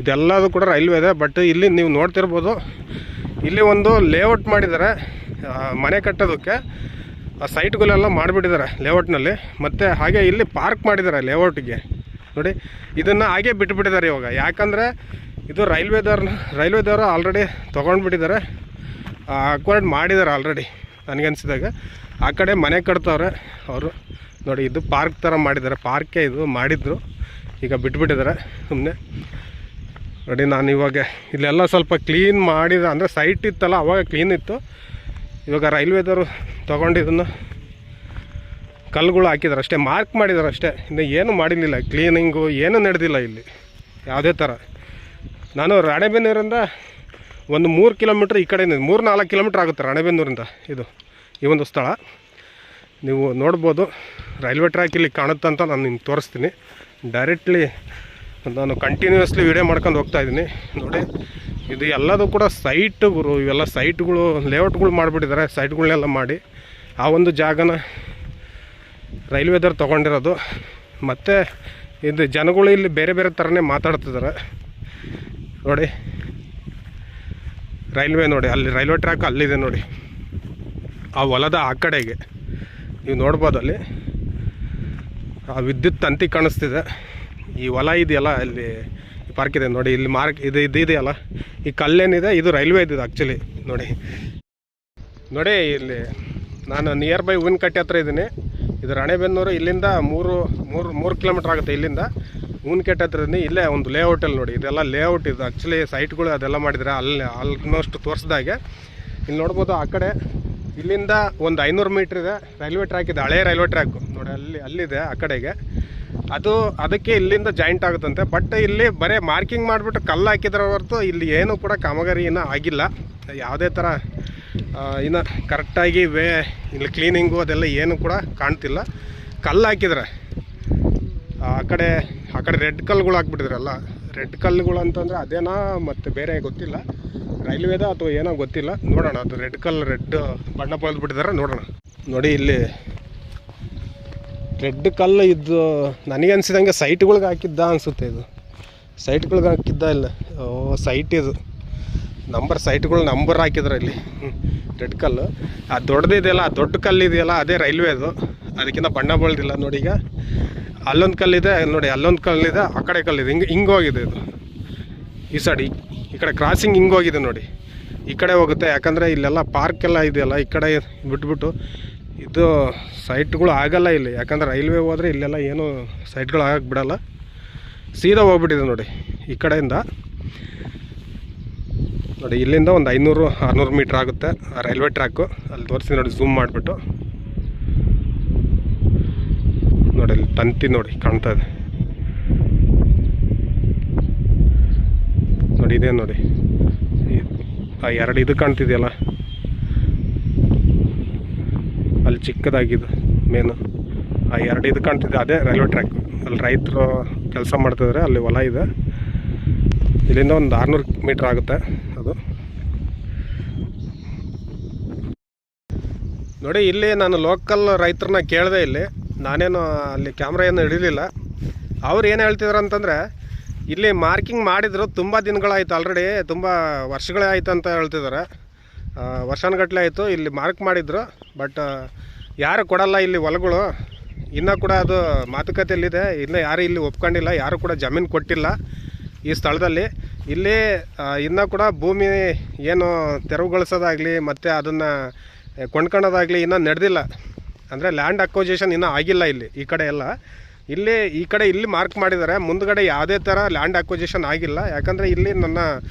ಇದೆಲ್ಲದು ಕೂಡ ರೈಲ್ವೆ ಇದೆ. ಬಟ್ ಇಲ್ಲಿ ನೀವು ನೋಡ್ತಿರ್ಬೋದು, ಇಲ್ಲಿ ಒಂದು ಲೇಔಟ್ ಮಾಡಿದ್ದಾರೆ ಮನೆ ಕಟ್ಟೋದಕ್ಕೆ. ಆ ಸೈಟ್ಗಳೆಲ್ಲ ಮಾಡಿಬಿಟ್ಟಿದ್ದಾರೆ ಲೇಔಟ್ನಲ್ಲಿ. ಮತ್ತು ಹಾಗೆ ಇಲ್ಲಿ ಪಾರ್ಕ್ ಮಾಡಿದ್ದಾರೆ ಲೇಔಟಿಗೆ ನೋಡಿ. ಇದನ್ನು ಹಾಗೆ ಬಿಟ್ಟುಬಿಟ್ಟಿದ್ದಾರೆ ಇವಾಗ. ಯಾಕಂದರೆ ಇದು ರೈಲ್ವೇದವರು ಆಲ್ರೆಡಿ ತೊಗೊಂಡ್ಬಿಟ್ಟಿದ್ದಾರೆ, ಅಕ್ವೈರ್ಡ್ ಮಾಡಿದ್ದಾರೆ ಆಲ್ರೆಡಿ ನನಗನ್ಸಿದಾಗ. ಆ ಕಡೆ ಮನೆ ಕಟ್ತವ್ರೆ ಅವರು ನೋಡಿ. ಇದು ಪಾರ್ಕ್ ಥರ ಮಾಡಿದ್ದಾರೆ, ಪಾರ್ಕೇ ಇದು ಮಾಡಿದ್ರು, ಈಗ ಬಿಟ್ಬಿಟ್ಟಿದ್ದಾರೆ ಸುಮ್ಮನೆ ನೋಡಿ. ನಾನು ಇವಾಗ ಇಲ್ಲೆಲ್ಲ ಸ್ವಲ್ಪ ಕ್ಲೀನ್ ಮಾಡಿದ, ಅಂದರೆ ಸೈಟ್ ಇತ್ತಲ್ಲ ಅವಾಗ ಕ್ಲೀನ್ ಇತ್ತು. ಇವಾಗ ರೈಲ್ವೇದವರು ತೊಗೊಂಡಿದ್ದನ್ನು ಕಲ್ಲುಗಳು ಹಾಕಿದ್ದಾರೆ ಅಷ್ಟೇ, ಮಾರ್ಕ್ ಮಾಡಿದ್ದಾರೆ ಅಷ್ಟೇ. ಇನ್ನು ಏನು ಮಾಡಿರಲಿಲ್ಲ, ಕ್ಲೀನಿಂಗು ಏನೂ ನಡೆದಿಲ್ಲ ಇಲ್ಲಿ ಯಾವುದೇ ಥರ. ನಾನು ರಾಣೆಬೆನ್ನೂರಿಂದ ಒಂದು 3 ಕಿಲೋಮೀಟ್ರ್ ಈ ಕಡೆ, 3-4 ಕಿಲೋಮೀಟ್ರ್ ಆಗುತ್ತೆ ರಾಣೆಬೆನ್ನೂರಿಂದ ಈ ಒಂದು ಸ್ಥಳ. ನೀವು ನೋಡ್ಬೋದು, ರೈಲ್ವೆ ಟ್ರ್ಯಾಕ್ ಇಲ್ಲಿ ಕಾಣುತ್ತಂತ ನಾನು ನಿಮ್ಗೆ ತೋರಿಸ್ತೀನಿ. ಡೈರೆಕ್ಟ್ಲಿ ನಾನು ಕಂಟಿನ್ಯೂಸ್ಲಿ ವೀಡಿಯೋ ಮಾಡ್ಕೊಂಡು ಹೋಗ್ತಾಯಿದ್ದೀನಿ ನೋಡಿ. ಇದು ಎಲ್ಲದೂ ಕೂಡ ಸೈಟ್ಗಳು, ಇವೆಲ್ಲ ಸೈಟ್ಗಳು ಲೇಔಟ್ಗಳು ಮಾಡಿಬಿಟ್ಟಿದ್ದಾರೆ. ಸೈಟ್ಗಳನ್ನೆಲ್ಲ ಮಾಡಿ ಆ ಒಂದು ಜಾಗನ ರೈಲ್ವೇದವ್ರು ತೊಗೊಂಡಿರೋದು. ಮತ್ತು ಇದು ಜನಗಳು ಇಲ್ಲಿ ಬೇರೆ ಬೇರೆ ಥರನೇ ಮಾತಾಡ್ತಿದ್ದಾರೆ ನೋಡಿ. ರೈಲ್ವೆ ನೋಡಿ, ಅಲ್ಲಿ ರೈಲ್ವೆ ಟ್ರ್ಯಾಕ್ ಅಲ್ಲಿದೆ ನೋಡಿ, ಆ ಹೊಲದ ಆ ಕಡೆಗೆ ನೀವು ನೋಡ್ಬೋದು. ಅಲ್ಲಿ ಆ ವಿದ್ಯುತ್ ತಂತಿ ಕಾಣಿಸ್ತಿದೆ. ಈ ಹೊಲ ಇದೆಯಲ್ಲ, ಅಲ್ಲಿ ಪಾರ್ಕ್ ಇದೆ ನೋಡಿ. ಇಲ್ಲಿ ಇದು ಇದೆಯಲ್ಲ, ಈ ಕಲ್ಲೇನಿದೆ ಇದು ರೈಲ್ವೆ ಇದೆ ಆ್ಯಕ್ಚುಲಿ ನೋಡಿ. ಇಲ್ಲಿ ನಾನು ನಿಯರ್ ಬೈ ಹೂವಿನಕಟ್ಟೆ ಹತ್ರ ಇದ್ದೀನಿ. ಇದು ರಾಣೆಬೆನ್ನೂರು. ಇಲ್ಲಿಂದ 3 ಕಿಲೋಮೀಟ್ರ್ ಆಗುತ್ತೆ. ಇಲ್ಲಿಂದ ಹೂವಿನಕಟ್ಟೆ ಹತ್ರ ಇದ್ದೀನಿ. ಇಲ್ಲೇ ಒಂದು ಲೇಔಟಲ್ಲಿ ನೋಡಿ, ಇದೆಲ್ಲ ಲೇಔಟ್ ಇದು ಆ್ಯಕ್ಚುಲಿ. ಸೈಟ್ಗಳು ಅದೆಲ್ಲ ಮಾಡಿದರೆ ಅಲ್ಲಿ ಆಲ್ಮೋಸ್ಟ್ ತೋರಿಸ್ದಾಗೆ. ಇಲ್ಲಿ ನೋಡ್ಬೋದು ಆ ಕಡೆ ಇಲ್ಲಿಂದ ಒಂದು 500 ಮೀಟ್ರ್ ಇದೆ ರೈಲ್ವೆ ಟ್ರ್ಯಾಕ್ ಇದೆ, ಹಳೆ ರೈಲ್ವೆ ಟ್ರ್ಯಾಕ್ ನೋಡಿ. ಅಲ್ಲಿದೆ ಆ ಕಡೆಗೆ. ಅದಕ್ಕೆ ಇಲ್ಲಿಂದ ಜಾಯಿಂಟ್ ಆಗುತ್ತಂತೆ. ಬಟ್ ಇಲ್ಲಿ ಬರೀ ಮಾರ್ಕಿಂಗ್ ಮಾಡಿಬಿಟ್ಟು ಕಲ್ಲು ಹಾಕಿದ್ರೆ ಹೊರತು ಇಲ್ಲಿ ಏನೂ ಕೂಡ ಕಾಮಗಾರಿ ಇನ್ನೂ ಆಗಿಲ್ಲ. ಯಾವುದೇ ಥರ ಇನ್ನು ಕರೆಕ್ಟಾಗಿ ಇಲ್ಲಿ ಕ್ಲೀನಿಂಗು ಅದೆಲ್ಲ ಏನೂ ಕೂಡ ಕಾಣ್ತಿಲ್ಲ. ಕಲ್ಲು ಹಾಕಿದ್ರೆ ಆ ಕಡೆ ರೆಡ್ ಕಲ್ಲುಗಳು ಹಾಕ್ಬಿಟ್ಟಿದ್ರಲ್ಲ. ರೆಡ್ ಕಲ್ಲುಗಳು ಅಂತಂದರೆ ಅದೇನಾ ಮತ್ತು ಬೇರೆ ಗೊತ್ತಿಲ್ಲ, ರೈಲ್ವೇದ ಅಥವಾ ಏನೋ ಗೊತ್ತಿಲ್ಲ. ನೋಡೋಣ, ಅದು ರೆಡ್ ಬಣ್ಣ ಬಳ್ದ್ಬಿಟ್ಟಿದ್ದಾರೆ, ನೋಡೋಣ. ನೋಡಿ ಇಲ್ಲಿ ರೆಡ್ ಕಲ್ಲು ಇದು ನನಗೆ ಅನಿಸಿದಂಗೆ ಸೈಟ್ಗಳ್ಗೆ ಹಾಕಿದ್ದ ಅನಿಸುತ್ತೆ. ಇದು ಸೈಟ್ಗಳ್ಗೆ ಹಾಕಿದ್ದ ಇಲ್ಲ, ಸೈಟ್ ಇದು ಸೈಟ್ಗಳು ನಂಬರ್ ಹಾಕಿದ್ರೆ ಇಲ್ಲಿ. ರೆಡ್ ಕಲ್ಲು ಆ ದೊಡ್ಡದಿದೆಯಲ್ಲ, ಆ ದೊಡ್ಡ ಕಲ್ಲು ಇದೆಯಲ್ಲ, ಅದೇ ರೈಲ್ವೇದು. ಅದಕ್ಕಿಂತ ಬಣ್ಣ ಬಳ್ದಿಲ್ಲ ನೋಡಿ. ಈಗ ಅಲ್ಲೊಂದು ಕಲ್ಲಿದೆ ನೋಡಿ, ಅಲ್ಲೊಂದು ಕಲ್ಲಿದೆ, ಆ ಕಡೆ ಕಲ್ಲಿದೆ. ಹಿಂಗೋಗಿದೆ ಇದು. ಈ ಸೈಡ್ ಈ ಕಡೆ ಕ್ರಾಸಿಂಗ್ ಹಿಂಗೋಗಿದೆ ನೋಡಿ. ಈ ಕಡೆ ಹೋಗುತ್ತೆ, ಯಾಕಂದರೆ ಇಲ್ಲೆಲ್ಲ ಪಾರ್ಕ್ ಎಲ್ಲ ಇದೆಯಲ್ಲ. ಈ ಕಡೆ ಬಿಟ್ಬಿಟ್ಟು ಇದು ಸೈಟ್ಗಳು ಆಗಲ್ಲ ಇಲ್ಲಿ, ಯಾಕಂದ್ರೆ ರೈಲ್ವೆ ಹೋದರೆ ಇಲ್ಲೆಲ್ಲ ಏನು ಸೈಟ್ಗಳು ಆಗಕ್ಕೆ ಬಿಡಲ್ಲ. ಸೀದಾ ಹೋಗ್ಬಿಟ್ಟಿದೆ ನೋಡಿ ಈ ಕಡೆಯಿಂದ. ನೋಡಿ ಇಲ್ಲಿಂದ ಒಂದು 500-600 ಮೀಟ್ರ್ ಆಗುತ್ತೆ ರೈಲ್ವೆ ಟ್ರ್ಯಾಕು. ಅಲ್ಲಿ ತೋರಿಸಿ ನೋಡಿ, ಝೂಮ್ ಮಾಡಿಬಿಟ್ಟು ನೋಡಿ, ಇಲ್ಲಿ ತಂತಿ ನೋಡಿ ಕಾಣ್ತಾ ಇದೆ ನೋಡಿ. ಇದೇ ನೋಡಿ ಆ 2 ಇದು ಕಾಣ್ತಿದೆಯಲ್ಲ, ಅಲ್ಲಿ ಚಿಕ್ಕದಾಗಿದ್ದು ಮೇನು ಆ 2 ಇದು ಕಾಣ್ತಿದೆ, ಅದೇ ರೈಲ್ವೆ ಟ್ರ್ಯಾಕ್. ಅಲ್ಲಿ ರೈತರು ಕೆಲಸ ಮಾಡ್ತಿದ್ದಾರೆ, ಅಲ್ಲಿ ಹೊಲ ಇದೆ. ಇಲ್ಲಿಂದ ಒಂದು 600 ಮೀಟ್ರ್ ಆಗುತ್ತೆ ಅದು. ನೋಡಿ ಇಲ್ಲಿ ನಾನು ಲೋಕಲ್ ರೈತರನ್ನ ಕೇಳಿದೆ. ಇಲ್ಲಿ ನಾನೇನು ಅಲ್ಲಿ ಕ್ಯಾಮ್ರಾ ಏನು ಹಿಡಿಲಿಲ್ಲ. ಅವ್ರು ಏನು ಹೇಳ್ತಿದ್ರು ಅಂತಂದರೆ, ಇಲ್ಲಿ ಮಾರ್ಕಿಂಗ್ ಮಾಡಿದ್ರು ತುಂಬ ದಿನಗಳಾಯಿತು, ಆಲ್ರೆಡಿ ತುಂಬ ವರ್ಷಗಳೇ ಆಯಿತು ಅಂತ ಹೇಳ್ತಿದ್ದಾರೆ. ವರ್ಷಾನುಗಟ್ಟಲೆ ಆಯಿತು ಇಲ್ಲಿ ಮಾರ್ಕ್ ಮಾಡಿದ್ರು, ಬಟ್ ಯಾರು ಕೊಡಲ್ಲ ಇಲ್ಲಿ ಹೊಲಗಳು. ಇನ್ನೂ ಕೂಡ ಅದು ಮಾತುಕತೆಯಲ್ಲಿದೆ, ಇನ್ನೂ ಯಾರು ಇಲ್ಲಿ ಒಪ್ಕೊಂಡಿಲ್ಲ, ಯಾರು ಕೂಡ ಜಮೀನು ಕೊಟ್ಟಿಲ್ಲ ಈ ಸ್ಥಳದಲ್ಲಿ. ಇಲ್ಲಿ ಇನ್ನೂ ಕೂಡ ಭೂಮಿ ಏನು ತೆರವುಗೊಳಿಸೋದಾಗಲಿ ಮತ್ತು ಅದನ್ನು ಕೊಂಡ್ಕೊಳ್ಳೋದಾಗಲಿ ಇನ್ನೂ ನಡೆದಿಲ್ಲ. ಅಂದರೆ ಲ್ಯಾಂಡ್ ಅಕ್ವಜೇಷನ್ ಇನ್ನೂ ಆಗಿಲ್ಲ ಇಲ್ಲಿ ಈ ಕಡೆ ಎಲ್ಲ. ಇಲ್ಲಿ ಮಾರ್ಕ್ ಮಾಡಿದ್ದಾರೆ, ಮುಂದ್ಗಡೆ ಯಾವುದೇ ಥರ ಲ್ಯಾಂಡ್ ಅಕ್ವಜೇಷನ್ ಆಗಿಲ್ಲ. ಯಾಕಂದರೆ ಇಲ್ಲಿ ನನ್ನ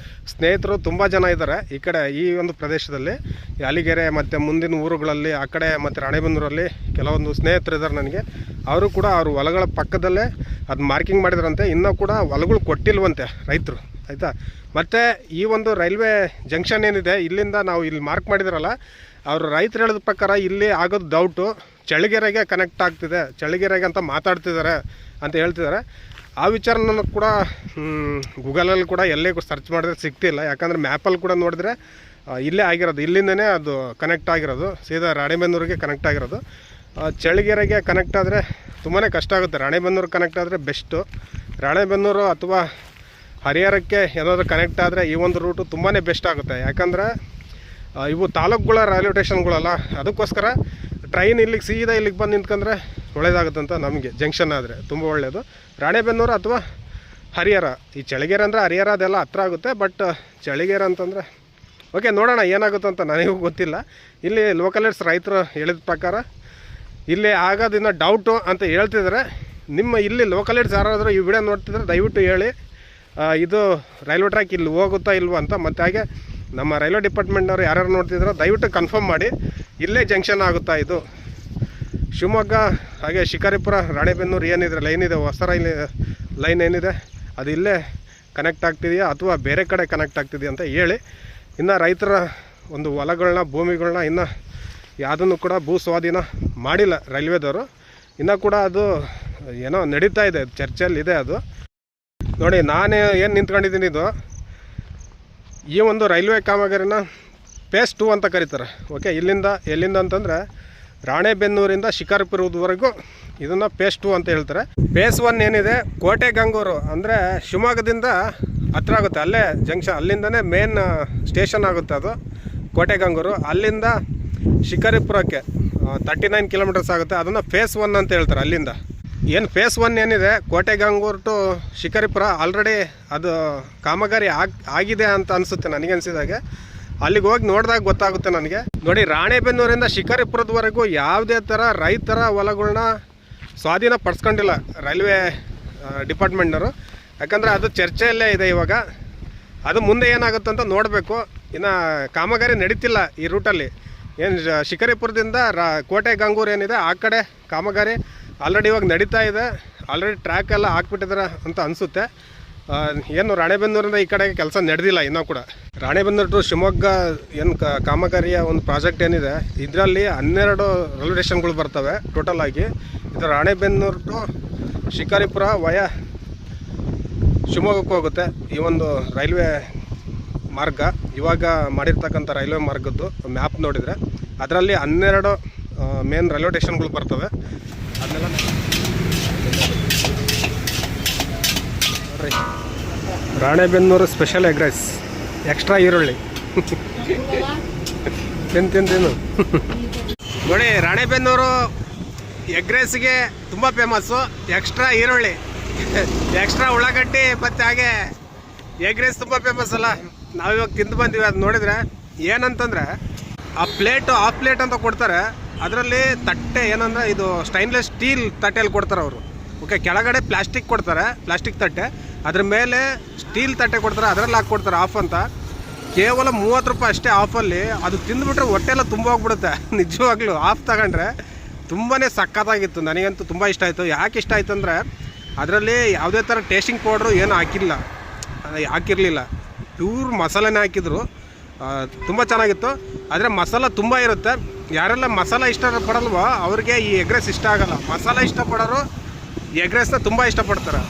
ಸ್ನೇಹಿತರು ತುಂಬ ಜನ ಇದ್ದಾರೆ ಈ ಕಡೆ, ಈ ಒಂದು ಪ್ರದೇಶದಲ್ಲಿ, ಅಲಿಗೆರೆ ಮತ್ತು ಮುಂದಿನ ಊರುಗಳಲ್ಲಿ, ಆ ಕಡೆ ಮತ್ತು ರಾಣೆಬೆನ್ನೂರಲ್ಲಿ ಕೆಲವೊಂದು ಸ್ನೇಹಿತರು ಇದ್ದಾರೆ ನನಗೆ. ಅವರು ಕೂಡ ಅವ್ರ ಹೊಲಗಳ ಪಕ್ಕದಲ್ಲೇ ಅದು ಮಾರ್ಕಿಂಗ್ ಮಾಡಿದ್ರಂತೆ. ಇನ್ನೂ ಕೂಡ ಹೊಲಗಳು ಕೊಟ್ಟಿಲ್ವಂತೆ ರೈತರು, ಆಯಿತಾ. ಮತ್ತು ಈ ಒಂದು ರೈಲ್ವೆ ಜಂಕ್ಷನ್ ಏನಿದೆ, ಇಲ್ಲಿಂದ ನಾವು ಇಲ್ಲಿ ಮಾರ್ಕ್ ಮಾಡಿದಾರಲ್ಲ, ಅವರು ರೈತರು ಹೇಳಿದ ಪ್ರಕಾರ ಇಲ್ಲಿ ಆಗೋದು ಡೌಟು ಚಳ್ಳಕೆರೆಗೆ ಕನೆಕ್ಟ್ ಆಗ್ತಿದೆ, ಚಳ್ಳಕೆರೆಗೆ ಅಂತ ಮಾತಾಡ್ತಿದ್ದಾರೆ ಅಂತ ಹೇಳ್ತಿದ್ದಾರೆ. ಆ ವಿಚಾರನೂ ಕೂಡ ಗೂಗಲಲ್ಲಿ ಕೂಡ ಎಲ್ಲೇ ಸರ್ಚ್ ಮಾಡಿದ್ರೆ ಸಿಗ್ತಿಲ್ಲ. ಯಾಕಂದರೆ ಮ್ಯಾಪಲ್ಲಿ ಕೂಡ ನೋಡಿದ್ರೆ ಇಲ್ಲೇ ಆಗಿರೋದು, ಇಲ್ಲಿಂದನೇ ಅದು ಕನೆಕ್ಟ್ ಆಗಿರೋದು, ಸೀದಾ ರಾಣೆಬೆನ್ನೂರಿಗೆ ಕನೆಕ್ಟ್ ಆಗಿರೋದು. ಚಳ್ಳಕೆರೆಗೆ ಕನೆಕ್ಟ್ ಆದರೆ ತುಂಬಾ ಕಷ್ಟ ಆಗುತ್ತೆ. ರಾಣೆಬೆನ್ನೂರು ಕನೆಕ್ಟ್ ಆದರೆ ಬೆಸ್ಟು. ರಾಣೆಬೆನ್ನೂರು ಅಥವಾ ಹರಿಹರಕ್ಕೆ ಏನಾದರೂ ಕನೆಕ್ಟ್ ಆದರೆ ಈ ಒಂದು ರೂಟು ತುಂಬಾ ಬೆಸ್ಟ್ ಆಗುತ್ತೆ. ಯಾಕಂದರೆ ಇವು ತಾಲೂಕುಗಳ ರೈಲ್ವೆ ಸ್ಟೇಷನ್ಗಳಲ್ಲ, ಅದಕ್ಕೋಸ್ಕರ ಟ್ರೈನ್ ಇಲ್ಲಿಗೆ ಸೀದಾ ಇಲ್ಲಿಗೆ ಬಂದು ನಿಂತ್ಕೊಂಡ್ರೆ ಒಳ್ಳೇದಾಗುತ್ತಂತ ನಮಗೆ. ಜಂಕ್ಷನ್ ಆದರೆ ತುಂಬ ಒಳ್ಳೆಯದು. ರಾಣೆಬೆನ್ನೂರು ಅಥವಾ ಹರಿಹರ, ಈ ಚಳ್ಳಕೆರೆ ಅಂದರೆ ಹರಿಹರ ಅದೆಲ್ಲ ಹತ್ರ ಆಗುತ್ತೆ, ಬಟ್ ಚಳ್ಳಕೆರೆ ಅಂತಂದರೆ ಓಕೆ, ನೋಡೋಣ ಏನಾಗುತ್ತೆ ಅಂತ, ನನಗೂ ಗೊತ್ತಿಲ್ಲ. ಇಲ್ಲಿ ಲೋಕಲೈಟ್ಸ್ ರೈತರು ಹೇಳಿದ ಪ್ರಕಾರ ಇಲ್ಲಿ ಆಗೋದಿನ್ನ ಡೌಟು ಅಂತ ಹೇಳ್ತಿದ್ದಾರೆ. ನಿಮ್ಮ ಇಲ್ಲಿ ಲೋಕಲೈಟ್ಸ್ ಯಾರಾದರೂ ಈ ವಿಡಿಯೋ ನೋಡ್ತಿದ್ರೆ ದಯವಿಟ್ಟು ಹೇಳಿ, ಇದು ರೈಲ್ವೆ ಟ್ರ್ಯಾಕ್ ಇಲ್ಲಿ ಹೋಗುತ್ತಾ ಇಲ್ವೋ ಅಂತ. ಮತ್ತು ಹಾಗೆ ನಮ್ಮ ರೈಲ್ವೆ ಡಿಪಾರ್ಟ್ಮೆಂಟ್ನವ್ರು ಯಾರ್ಯಾರು ನೋಡ್ತಿದ್ರು ದಯವಿಟ್ಟು ಕನ್ಫರ್ಮ್ ಮಾಡಿ, ಇಲ್ಲೇ ಜಂಕ್ಷನ್ ಆಗುತ್ತಾ ಇದು ಶಿವಮೊಗ್ಗ ಹಾಗೆ ಶಿಕಾರಿಪುರ ರಾಣೆಬೆನ್ನೂರು ಏನಿದೆ ಲೈನ್ ಇದೆ, ಹೊಸ ಲೈನ್ ಏನಿದೆ ಅದು ಇಲ್ಲೇ ಕನೆಕ್ಟ್ ಆಗ್ತಿದೆಯಾ ಅಥವಾ ಬೇರೆ ಕಡೆ ಕನೆಕ್ಟ್ ಆಗ್ತಿದೆಯಾ ಅಂತ ಹೇಳಿ. ಇನ್ನು ರೈತರ ಒಂದು ಹೊಲಗಳನ್ನ ಭೂಮಿಗಳನ್ನ ಇನ್ನೂ ಯಾವುದನ್ನು ಕೂಡ ಭೂ ಸ್ವಾಧೀನ ಮಾಡಿಲ್ಲ ರೈಲ್ವೆದವರು. ಇನ್ನೂ ಕೂಡ ಅದು ಏನೋ ನಡೀತಾ ಇದೆ, ಚರ್ಚೆಯಲ್ಲಿದೆ ಅದು. ನೋಡಿ ನಾನೇ ಏನು ನಿಂತ್ಕೊಂಡಿದ್ದೀನಿ, ಇದು ಈ ಒಂದು ರೈಲ್ವೆ ಕಾಮಗಾರಿನ ಫೇಸ್ 2 ಅಂತ ಕರೀತಾರೆ. ಓಕೆ, ಎಲ್ಲಿಂದ ಅಂತಂದರೆ ರಾಣೆಬೆನ್ನೂರಿಂದ ಶಿಕಾರಿಪುರದವರೆಗೂ ಇದನ್ನು ಫೇಸ್ 2 ಅಂತ ಹೇಳ್ತಾರೆ. ಫೇಸ್ 1 ಏನಿದೆ ಕೋಟೆಗಂಗೂರು ಅಂದರೆ ಶಿವಮೊಗ್ಗದಿಂದ ಹತ್ರ ಆಗುತ್ತೆ, ಅಲ್ಲೇ ಜಂಕ್ಷನ್, ಅಲ್ಲಿಂದನೇ ಮೇನ್ ಸ್ಟೇಷನ್ ಆಗುತ್ತೆ ಅದು ಕೋಟೆಗಂಗೂರು. ಅಲ್ಲಿಂದ ಶಿಕಾರಿಪುರಕ್ಕೆ 39 ಕಿಲೋಮೀಟರ್ಸ್ ಆಗುತ್ತೆ, ಅದನ್ನು ಫೇಸ್ 1 ಅಂತ ಹೇಳ್ತಾರೆ. ಅಲ್ಲಿಂದ ಏನು ಫೇಸ್ 1 ಏನಿದೆ ಕೋಟೆಗಂಗೂರು ಟು ಶಿಕಾರಿಪುರ, ಆಲ್ರೆಡಿ ಅದು ಕಾಮಗಾರಿ ಆಗಿದೆ ಅಂತ ಅನಿಸುತ್ತೆ ನನಗೆ ಅನಿಸಿದಾಗೆ. ಅಲ್ಲಿಗೆ ಹೋಗಿ ನೋಡಿದಾಗ ಗೊತ್ತಾಗುತ್ತೆ ನನಗೆ. ನೋಡಿ ರಾಣೆಬೆನ್ನೂರಿಂದ ಶಿಕಾರಿಪುರದವರೆಗೂ ಯಾವುದೇ ಥರ ರೈತರ ಹೊಲಗಳನ್ನ ಸ್ವಾಧೀನ ಪಡಿಸ್ಕೊಂಡಿಲ್ಲ ರೈಲ್ವೆ ಡಿಪಾರ್ಟ್ಮೆಂಟ್ನವರು. ಯಾಕಂದರೆ ಅದು ಚರ್ಚೆಯಲ್ಲೇ ಇದೆ ಇವಾಗ. ಅದು ಮುಂದೆ ಏನಾಗುತ್ತೆ ಅಂತ ನೋಡಬೇಕು. ಇನ್ನು ಕಾಮಗಾರಿ ನಡೀತಿಲ್ಲ ಈ ರೂಟಲ್ಲಿ. ಏನು ಶಿಕಾರಿಪುರದಿಂದ ಕೋಟೆಗಂಗೂರು ಏನಿದೆ ಆ ಕಡೆ ಕಾಮಗಾರಿ ಆಲ್ರೆಡಿ ಇವಾಗ ನಡೀತಾ ಇದೆ. ಆಲ್ರೆಡಿ ಟ್ರ್ಯಾಕ್ ಎಲ್ಲ ಹಾಕ್ಬಿಟ್ಟಿದ್ದಾರೆ ಅಂತ ಅನಿಸುತ್ತೆ. ಏನು ರಾಣೆಬೆನ್ನೂರಿಂದ ಈ ಕಡೆಗೆ ಕೆಲಸ ನಡೆದಿಲ್ಲ ಇನ್ನೂ ಕೂಡ. ರಾಣೆಬೆನ್ನೂರು ಟು ಶಿವಮೊಗ್ಗ ಏನು ಕಾಮಗಾರಿಯ ಒಂದು ಪ್ರಾಜೆಕ್ಟ್ ಏನಿದೆ, ಇದರಲ್ಲಿ 12 ರೈಲ್ವೆ ಸ್ಟೇಷನ್ಗಳು ಬರ್ತವೆ ಟೋಟಲ್ ಆಗಿ. ಇದು ರಾಣೆಬೆನ್ನೂರು ಟು ಶಿಕಾರಿಪುರ ವಯ ಶಿವಮೊಗ್ಗಕ್ಕೆ ಹೋಗುತ್ತೆ ಈ ಒಂದು ರೈಲ್ವೆ ಮಾರ್ಗ. ಇವಾಗ ಮಾಡಿರ್ತಕ್ಕಂಥ ರೈಲ್ವೆ ಮಾರ್ಗದ್ದು ಮ್ಯಾಪ್ ನೋಡಿದರೆ ಅದರಲ್ಲಿ 12 ಮೇನ್ ರೈಲ್ವೆ ಸ್ಟೇಷನ್ಗಳು ಬರ್ತವೆ. ಅದನ್ನೆಲ್ಲ ನೋಡ್ರಿ. Ranebennur special egg rice, extra ಈರುಳ್ಳಿ ತಿನ್ನು ನೋಡಿ. ರಾಣೆಬೆನ್ನೂರು ಎಗ್ ರೈಸ್ಗೆ ತುಂಬ ಫೇಮಸ್ಸು. ಎಕ್ಸ್ಟ್ರಾ ಈರುಳ್ಳಿ, ಎಕ್ಸ್ಟ್ರಾ ಉಳ್ಳಾಗಡ್ಡಿ ಮತ್ತು ಹಾಗೆ ಎಗ್ ರೈಸ್ ತುಂಬ ಫೇಮಸ್ ಅಲ್ಲ. ನಾವಿವಾಗ ತಿಂದು ಬಂದೀವಿ. ಅದು ನೋಡಿದರೆ ಏನಂತಂದರೆ ಆ ಪ್ಲೇಟು ಹಾಫ್ ಪ್ಲೇಟ್ ಅಂತ ಕೊಡ್ತಾರೆ. ಅದರಲ್ಲಿ ತಟ್ಟೆ ಏನಂದರೆ ಇದು ಸ್ಟೈನ್ಲೆಸ್ ಸ್ಟೀಲ್ ತಟ್ಟೆಯಲ್ಲಿ ಕೊಡ್ತಾರೆ ಅವರು. ಓಕೆ, ಕೆಳಗಡೆ ಪ್ಲಾಸ್ಟಿಕ್ ಕೊಡ್ತಾರೆ, ಪ್ಲಾಸ್ಟಿಕ್ ತಟ್ಟೆ, ಅದ್ರ ಮೇಲೆ ಸ್ಟೀಲ್ ತಟ್ಟೆ ಕೊಡ್ತಾರೆ, ಅದರಲ್ಲಿ ಹಾಕ್ಕೊಡ್ತಾರೆ ಆಫ್ ಅಂತ. ಕೇವಲ 30 ರೂಪಾಯಿ ಅಷ್ಟೇ ಆಫಲ್ಲಿ. ಅದು ತಿಂದುಬಿಟ್ರೆ ಹೊಟ್ಟೆಲ್ಲ ತುಂಬ ಹೋಗ್ಬಿಡುತ್ತೆ ನಿಜವಾಗ್ಲೂ. ಆಫ್ ತಗೊಂಡ್ರೆ ತುಂಬಾ ಸಖತ್ತಾಗಿತ್ತು. ನನಗಂತೂ ತುಂಬ ಇಷ್ಟ ಆಯಿತು. ಯಾಕೆ ಇಷ್ಟ ಆಯಿತು ಅಂದರೆ ಅದರಲ್ಲಿ ಯಾವುದೇ ಥರ ಟೇಸ್ಟಿಂಗ್ ಪೌಡ್ರು ಏನೂ ಹಾಕಿರಲಿಲ್ಲ, ಪ್ಯೂರ್ ಮಸಾಲೆನೇ ಹಾಕಿದ್ರು. ತುಂಬ ಚೆನ್ನಾಗಿತ್ತು. ಆದರೆ ಮಸಾಲ ತುಂಬ ಇರುತ್ತೆ. ಯಾರೆಲ್ಲ ಮಸಾಲ ಇಷ್ಟಪಡಲ್ವೋ ಅವ್ರಿಗೆ ಈ ಎಗ್ ರೈಸ್ ಇಷ್ಟ ಆಗಲ್ಲ. ಮಸಾಲ ಇಷ್ಟಪಡೋರು ಎಗ್ ರೈಸ್ನ ತುಂಬ ಇಷ್ಟಪಡ್ತಾರೆ.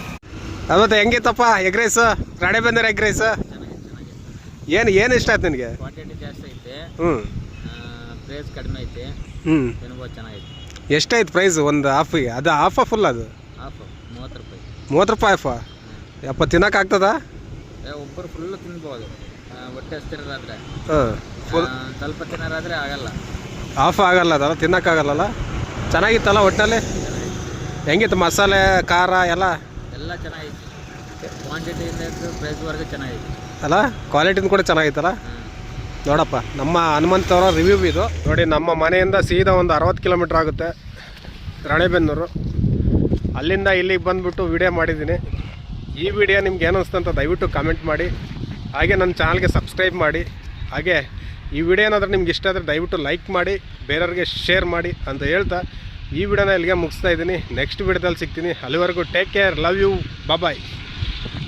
ಅದು ಹೆಂಗಿತ್ತಪ್ಪ egg rice? Ranebennur egg rice ಏನು ಇಷ್ಟ ಆಯ್ತು ನಿನಗೆ? ಕ್ವಾಂಟಿಟಿ ಜಾಸ್ತಿ ಐತೆ, ಪ್ರೈಸ್ ಕಡಿಮೆ ಐತೆ, ಚೆನ್ನಾಗಿತ್ತು. ಎಷ್ಟಾಯ್ತು ಪ್ರೈಸ್ ಒಂದು ಹಾಫಿಗೆ? ಅದು ಹಾಫಾ ಫುಲ್? ಅದು ಹಾಫ್ 30 ರೂಪಾಯಿ. 30 ರೂಪಾಯಿ ಹಾಫಾ? ಯಪ್ಪ, ತಿನ್ನೋಕ್ಕಾಗ್ತದ? ಒಬ್ಬರು ಫುಲ್ಲು ತಿನ್ಬೋದು, ಹೊಟ್ಟೆ ಹಸ್ತಿರೋದಾದ್ರೆ. ಫುಲ್ ಸ್ವಲ್ಪ ತಿನ್ನೋರಾದರೆ ಆಗಲ್ಲ, ಆಫ್ ಆಗಲ್ಲ, ಅದಲ್ಲ ತಿನ್ನೋಕ್ಕಾಗಲ್ಲ. ಚೆನ್ನಾಗಿತ್ತಲ್ಲ ಒಟ್ಟಿನಲ್ಲಿ? ಹೆಂಗಿತ್ತು ಮಸಾಲೆ ಖಾರ ಎಲ್ಲ ಚೆನ್ನಾಗಿತ್ತು. ಕ್ವಾಂಟಿಟಿಯಿಂದ ಪ್ರೈಸ್ವರೆಗೂ ಚೆನ್ನಾಗಿತ್ತು ಅಲ್ಲ, ಕ್ವಾಲಿಟಿನೂ ಕೂಡ ಚೆನ್ನಾಗಿತ್ತಲ್ಲ. ನೋಡಪ್ಪ, ನಮ್ಮ ಹನುಮಂತವರ ರಿವ್ಯೂ ಇದು ನೋಡಿ. ನಮ್ಮ ಮನೆಯಿಂದ ಸೀದಾ ಒಂದು 60 ಕಿಲೋಮೀಟ್ರ್ ಆಗುತ್ತೆ ರಾಣೆಬೆನ್ನೂರು. ಅಲ್ಲಿಂದ ಇಲ್ಲಿಗೆ ಬಂದುಬಿಟ್ಟು ವಿಡಿಯೋ ಮಾಡಿದ್ದೀನಿ. ಈ ವಿಡಿಯೋ ನಿಮ್ಗೆ ಏನು ಅನಿಸ್ತು ಅಂತ ದಯವಿಟ್ಟು ಕಾಮೆಂಟ್ ಮಾಡಿ. ಹಾಗೆ ನನ್ನ ಚಾನಲ್ಗೆ ಸಬ್ಸ್ಕ್ರೈಬ್ ಮಾಡಿ. ಹಾಗೆ ಈ ವಿಡಿಯೋ ಏನಾದರೂ ನಿಮ್ಗೆ ಇಷ್ಟ ಆದರೆ ದಯವಿಟ್ಟು ಲೈಕ್ ಮಾಡಿ, ಬೇರೆಯವ್ರಿಗೆ ಶೇರ್ ಮಾಡಿ ಅಂತ ಹೇಳ್ತಾ ಈ ವಿಡಿಯೋನ ಇಲ್ಲಿಗೆ ಮುಗಿಸ್ತಾ ಇದ್ದೀನಿ. ನೆಕ್ಸ್ಟ್ ವಿಡಿಯೋದಲ್ಲಿ ಸಿಗ್ತೀನಿ. ಅಲ್ಲಿವರೆಗೂ take care, love you, bye.